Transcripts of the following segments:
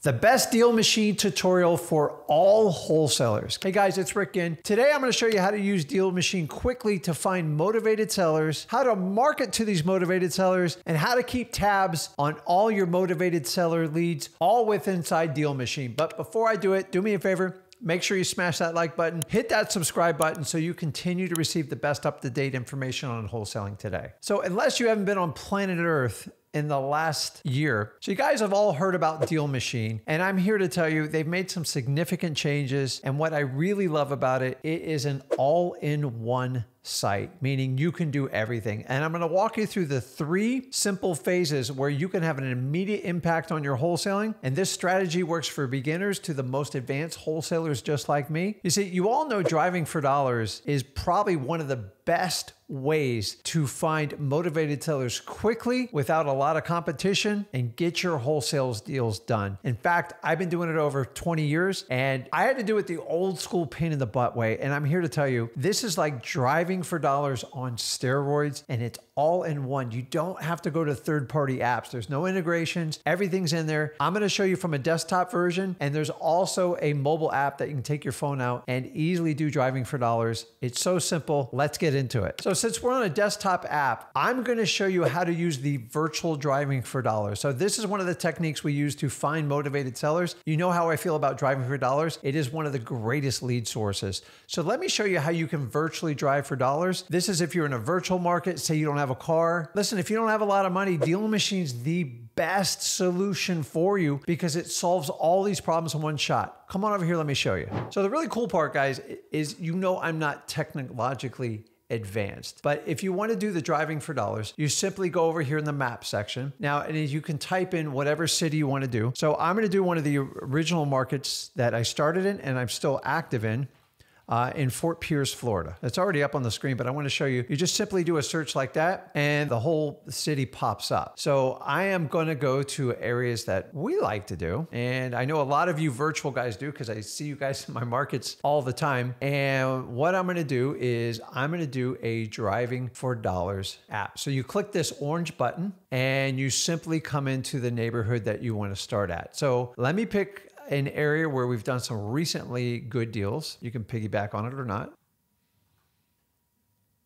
The best deal machine tutorial for all wholesalers. Hey guys, it's Rick Ginn. Today I'm going to show you how to use DealMachine quickly to find motivated sellers, how to market to these motivated sellers, and how to keep tabs on all your motivated seller leads, all with inside DealMachine. But before I do it, do me a favor. Make sure you smash that like button, hit that subscribe button so you continue to receive the best up-to-date information on wholesaling today. So unless you haven't been on planet Earth in the last year. So you guys have all heard about DealMachine, and I'm here to tell you they've made some significant changes. And what I really love about it, it is an all-in-one site, meaning you can do everything. And I'm going to walk you through the 3 simple phases where you can have an immediate impact on your wholesaling. And this strategy works for beginners to the most advanced wholesalers just like me. You see, you all know driving for dollars is probably one of the best ways to find motivated sellers quickly without a lot of competition and get your wholesale deals done. In fact, I've been doing it over 20 years and I had to do it the old school pain in the butt way. And I'm here to tell you, this is like driving for dollars on steroids, and it's all in one. You don't have to go to third-party apps. There's no integrations. Everything's in there. I'm going to show you from a desktop version, and there's also a mobile app that you can take your phone out and easily do driving for dollars. It's so simple. Let's get into it. So since we're on a desktop app, I'm going to show you how to use the virtual driving for dollars. So this is one of the techniques we use to find motivated sellers. You know how I feel about driving for dollars. It is one of the greatest lead sources. So let me show you how you can virtually drive for dollars. This is if you're in a virtual market, say you don't have a car. Listen, if you don't have a lot of money, DealMachine's the best solution for you because it solves all these problems in one shot. Come on over here, let me show you. So the really cool part, guys, is I'm not technologically advanced. But if you want to do the driving for dollars, you simply go over here in the map section. Now, and you can type in whatever city you want to do. So I'm going to do one of the original markets that I started in and I'm still active in Fort Pierce, Florida. It's already up on the screen, but I want to show you. You just simply do a search like that and the whole city pops up. So I am going to go to areas that we like to do. And I know a lot of you virtual guys do because I see you guys in my markets all the time. And what I'm going to do is I'm going to do a driving for dollars app. So you click this orange button and you simply come into the neighborhood that you want to start at. So let me pick an area where we've done some recently good deals. You can piggyback on it or not.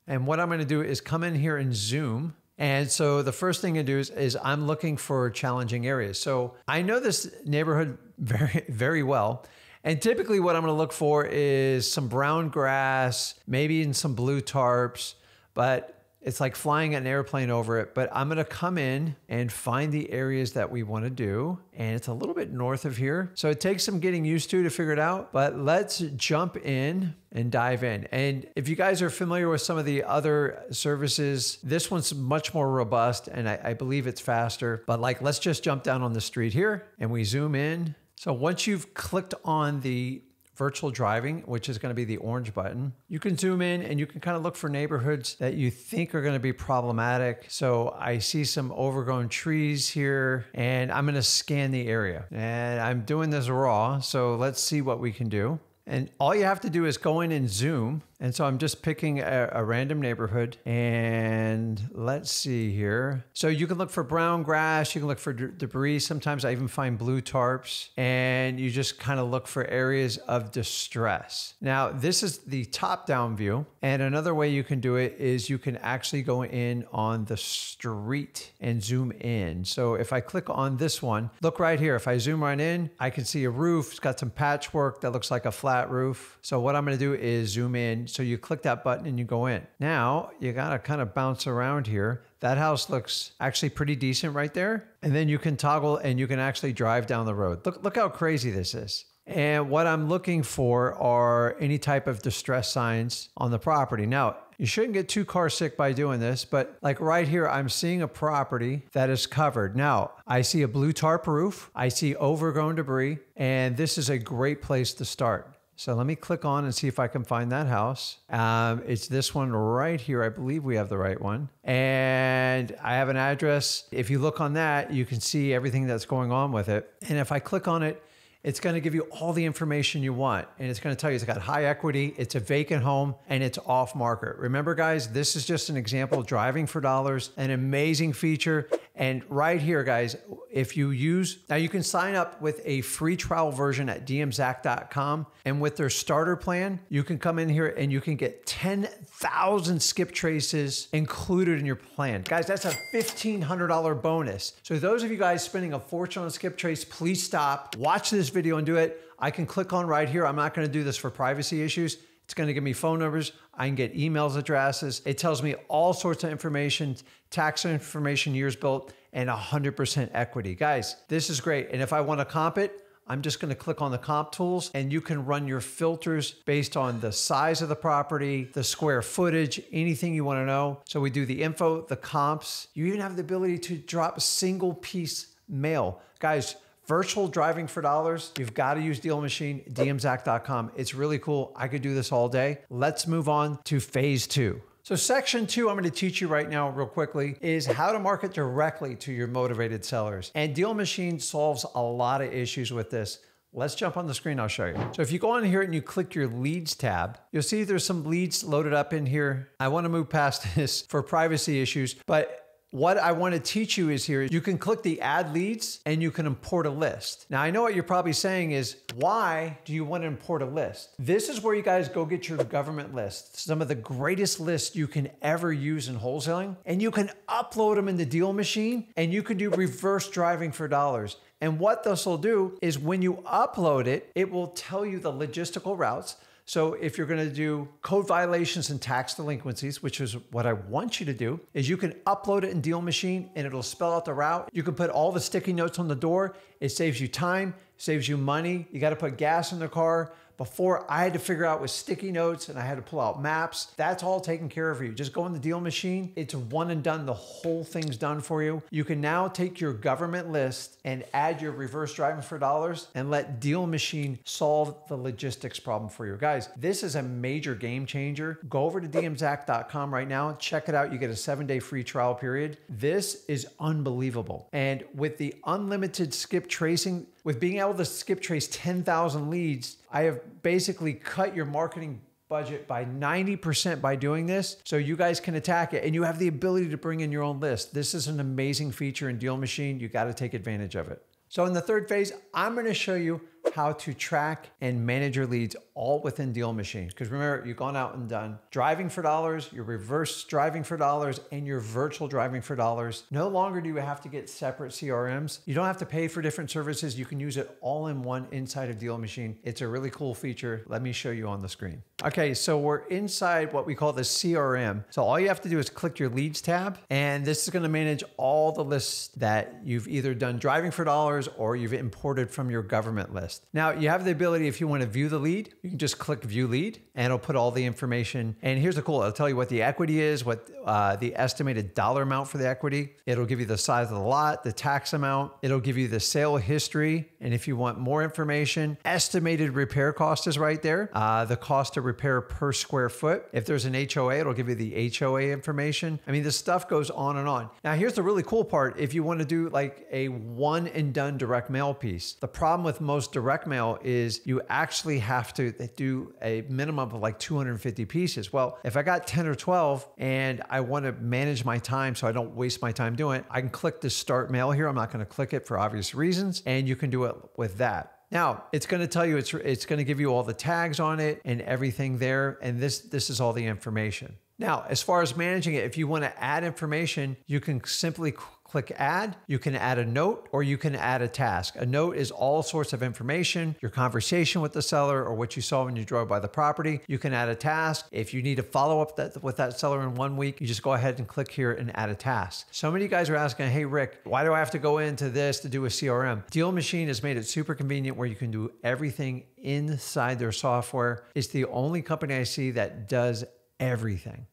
And what I'm going to do is come in here and zoom. And so the first thing I do is I'm looking for challenging areas. So I know this neighborhood very, very well. And typically what I'm going to look for is some brown grass, maybe in some blue tarps, but it's like flying an airplane over it. But I'm going to come in and find the areas that we want to do. And it's a little bit north of here. So it takes some getting used to figure it out. But let's jump in and dive in. And if you guys are familiar with some of the other services, this one's much more robust and I believe it's faster. But like, let's just jump down on the street here and we zoom in. So once you've clicked on the virtual driving, which is going to be the orange button, you can zoom in and you can kind of look for neighborhoods that you think are going to be problematic. So I see some overgrown trees here and I'm going to scan the area and I'm doing this raw. So let's see what we can do. And all you have to do is go in and zoom. And so I'm just picking a random neighborhood and let's see here. So you can look for brown grass, you can look for debris. Sometimes I even find blue tarps and you just kind of look for areas of distress. Now, this is the top-down view. And another way you can do it is you can actually go in on the street and zoom in. So if I click on this one, look right here. If I zoom right in, I can see a roof. It's got some patchwork that looks like a flat roof. So what I'm going to do is zoom in. So you click that button and you go in. Now you got to kind of bounce around here. That house looks actually pretty decent right there. And then you can toggle and you can actually drive down the road. Look how crazy this is. And what I'm looking for are any type of distress signs on the property. Now, you shouldn't get too car sick by doing this, but like right here, I'm seeing a property that is covered. Now, I see a blue tarp roof. I see overgrown debris, and this is a great place to start. So let me click on and see if I can find that house. It's this one right here. I believe we have the right one. And I have an address. If you look on that, you can see everything that's going on with it. And if I click on it It's going to give you all the information you want. And it's going to tell you it's got high equity, it's a vacant home, and it's off market. Remember guys, this is just an example of driving for dollars, an amazing feature. And right here, guys, if you use, now you can sign up with a free trial version at dmzack.com. And with their starter plan, you can come in here and you can get 10,000 skip traces included in your plan. Guys, that's a $1,500 bonus. So those of you guys spending a fortune on skip trace, please stop, watch this video and do it. I can click on right here. I'm not going to do this for privacy issues. It's going to give me phone numbers. I can get emails, addresses. It tells me all sorts of information, tax information, years built, and 100% equity. Guys, this is great. And if I want to comp it, I'm just going to click on the comp tools and you can run your filters based on the size of the property, the square footage, anything you want to know. So we do the info, the comps. You even have the ability to drop a single piece mail. Guys, virtual driving for dollars, you've got to use DealMachine, dmzack.com. It's really cool. I could do this all day. Let's move on to phase 2. So section 2, I'm going to teach you right now real quickly, is how to market directly to your motivated sellers. And DealMachine solves a lot of issues with this. Let's jump on the screen, I'll show you. So if you go on here and you click your leads tab, you'll see there's some leads loaded up in here. I want to move past this for privacy issues, but what I want to teach you is here, you can click the add leads and you can import a list. Now I know what you're probably saying is, why do you want to import a list? This is where you guys go get your government list, some of the greatest lists you can ever use in wholesaling, and you can upload them into DealMachine and you can do reverse driving for dollars. And what this will do is when you upload it, it will tell you the logistical routes. So if you're going to do code violations and tax delinquencies, which is what I want you to do, is you can upload it in DealMachine and it'll spell out the route. You can put all the sticky notes on the door. It saves you time, saves you money. You got to put gas in the car. Before, I had to figure out with sticky notes and I had to pull out maps. That's all taken care of for you. Just go in the DealMachine. It's one and done. The whole thing's done for you. You can now take your government list and add your reverse driving for dollars and let DealMachine solve the logistics problem for you. Guys, this is a major game changer. Go over to dmzack.com right now. Check it out. You get a 7-day free trial period. This is unbelievable. And with the unlimited skip tracing, with being able to skip trace 10,000 leads, I have basically cut your marketing budget by 90% by doing this, so you guys can attack it and you have the ability to bring in your own list. This is an amazing feature in DealMachine. You got to take advantage of it. So in the third phase, I'm going to show you how to track and manage your leads all within DealMachine. Because remember, you've gone out and done driving for dollars, your reverse driving for dollars, and your virtual driving for dollars. No longer do you have to get separate CRMs. You don't have to pay for different services. You can use it all in one inside of DealMachine. It's a really cool feature. Let me show you on the screen. Okay, so we're inside what we call the CRM. So all you have to do is click your leads tab, and this is going to manage all the lists that you've either done driving for dollars or you've imported from your government list. Now you have the ability, if you want to view the lead, you can just click view lead and it'll put all the information. And here's the cool, it'll tell you what the equity is, what the estimated dollar amount for the equity. It'll give you the size of the lot, the tax amount. It'll give you the sale history. And if you want more information, estimated repair cost is right there. The cost of repair per square foot. If there's an HOA, it'll give you the HOA information. I mean, this stuff goes on and on. Now here's the really cool part. If you want to do like a one and done direct mail piece, the problem with most direct mail is you actually have to do a minimum of like 250 pieces. Well, if I got 10 or 12 and I want to manage my time so I don't waste my time doing it, I can click the start mail here. I'm not going to click it for obvious reasons, and you can do it with that. Now, it's going to tell you, it's going to give you all the tags on it and everything there. And this is all the information. Now, as far as managing it, if you want to add information, you can simply click add. You can add a note or you can add a task. A note is all sorts of information, your conversation with the seller or what you saw when you drove by the property. You can add a task. If you need to follow up with that seller in 1 week, you just go ahead and click here and add a task. So many guys are asking, hey, Rick, why do I have to go into this to do a CRM? DealMachine has made it super convenient where you can do everything inside their software. It's the only company I see that does everything.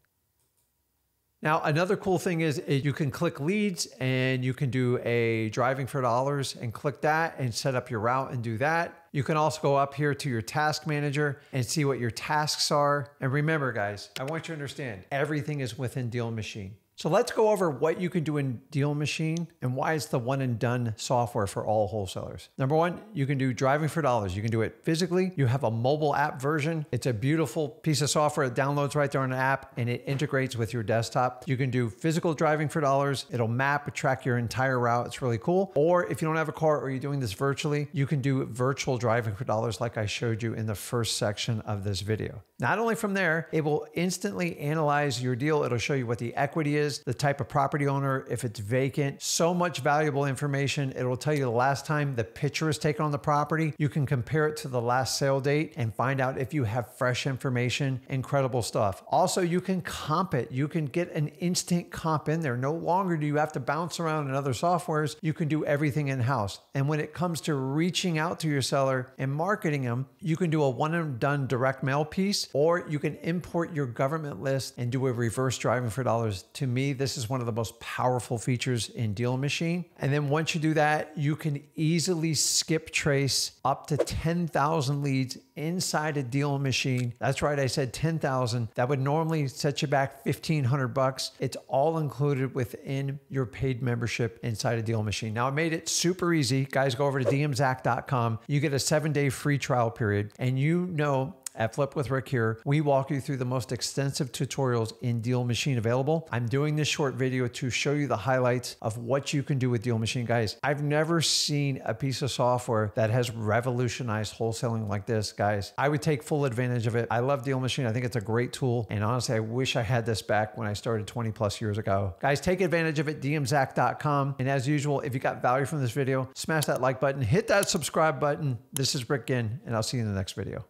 Now, another cool thing is you can click leads and you can do a driving for dollars and click that and set up your route and do that. You can also go up here to your task manager and see what your tasks are. And remember, guys, I want you to understand everything is within DealMachine. So let's go over what you can do in DealMachine and why it's the one and done software for all wholesalers. Number one, you can do driving for dollars. You can do it physically. You have a mobile app version. It's a beautiful piece of software. It downloads right there on the app and it integrates with your desktop. You can do physical driving for dollars. It'll map, track your entire route. It's really cool. Or if you don't have a car or you're doing this virtually, you can do virtual driving for dollars like I showed you in the first section of this video. Not only from there, it will instantly analyze your deal. It'll show you what the equity is, the type of property owner, if it's vacant, so much valuable information. It will tell you the last time the picture is taken on the property. You can compare it to the last sale date and find out if you have fresh information. Incredible stuff. Also, you can comp it. You can get an instant comp in there. No longer do you have to bounce around in other softwares. You can do everything in-house. And when it comes to reaching out to your seller and marketing them, you can do a one and done direct mail piece, or you can import your government list and do a reverse driving for dollars. To me, this is one of the most powerful features in DealMachine. And then once you do that, you can easily skip trace up to 10,000 leads inside a DealMachine. That's right, I said 10,000. That would normally set you back $1,500. It's all included within your paid membership inside a DealMachine. Now, I made it super easy. Guys, go over to dmzack.com. You get a 7-day free trial period, and you know, at Flip with Rick here, we walk you through the most extensive tutorials in DealMachine available. I'm doing this short video to show you the highlights of what you can do with DealMachine. Guys, I've never seen a piece of software that has revolutionized wholesaling like this, guys. I would take full advantage of it. I love DealMachine. I think it's a great tool. And honestly, I wish I had this back when I started 20 plus years ago. Guys, take advantage of it, dmzack.com. And as usual, if you got value from this video, smash that like button, hit that subscribe button. This is Rick Ginn, and I'll see you in the next video.